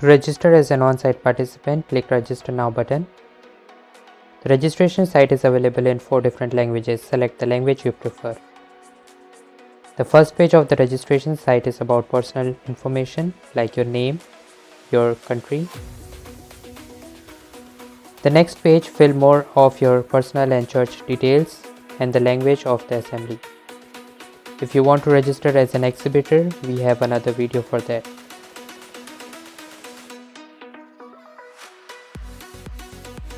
To register as an on-site participant, click Register Now button. The registration site is available in 4 different languages. Select the language you prefer. The first page of the registration site is about personal information like your name, your country. The next page fill more of your personal and church details and the language of the assembly. If you want to register as an exhibitor, we have another video for that.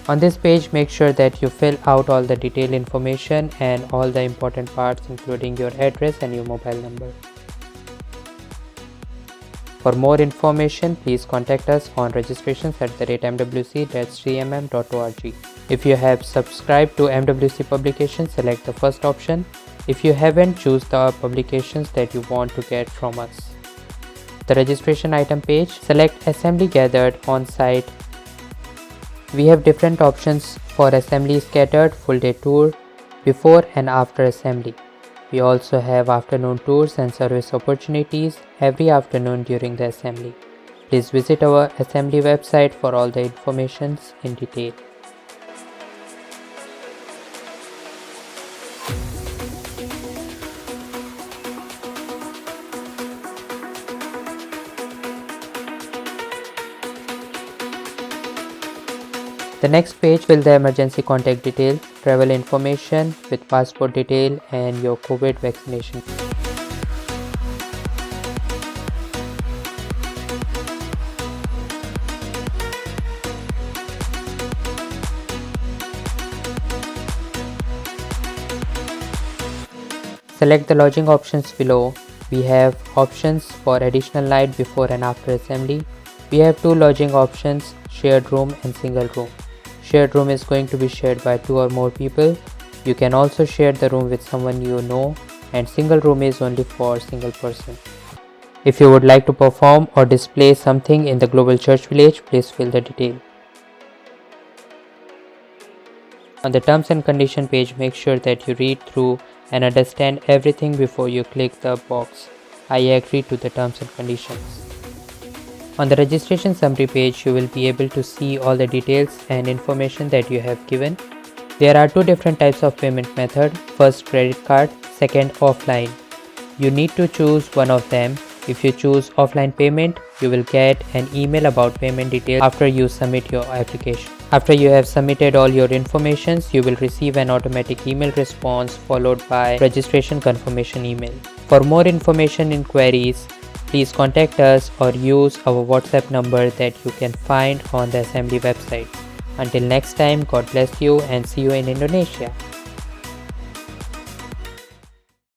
On this page, make sure that you fill out all the detailed information and all the important parts, including your address and your mobile number. For more information, please contact us on registrations@mwc-cmm.org. If you have subscribed to MWC publications, select the first option. If you haven't, choose the publications that you want to get from us. The registration item page, select assembly gathered on site. We have different options for assembly scattered, full day tour, before and after assembly. We also have afternoon tours and service opportunities every afternoon during the assembly. Please visit our assembly website for all the information in detail. The next page will the emergency contact detail, travel information with passport detail and your COVID vaccination. Select the lodging options below. We have options for additional night before and after assembly. We have 2 lodging options, shared room and single room. Shared room is going to be shared by 2 or more people. You can also share the room with someone you know, and single room is only for single person. If you would like to perform or display something in the global church village, please fill the detail. On the terms and condition page, make sure that you read through and understand everything before you click the box I agree to the terms and conditions. On the registration summary page, you will be able to see all the details and information that you have given. There are 2 different types of payment method. First, credit card, second, offline. You need to choose one of them. If you choose offline payment, you will get an email about payment details after you submit your application. After you have submitted all your information, you will receive an automatic email response followed by registration confirmation email. For more information inquiries, please contact us or use our WhatsApp number that you can find on the assembly website. Until next time, God bless you and see you in Indonesia.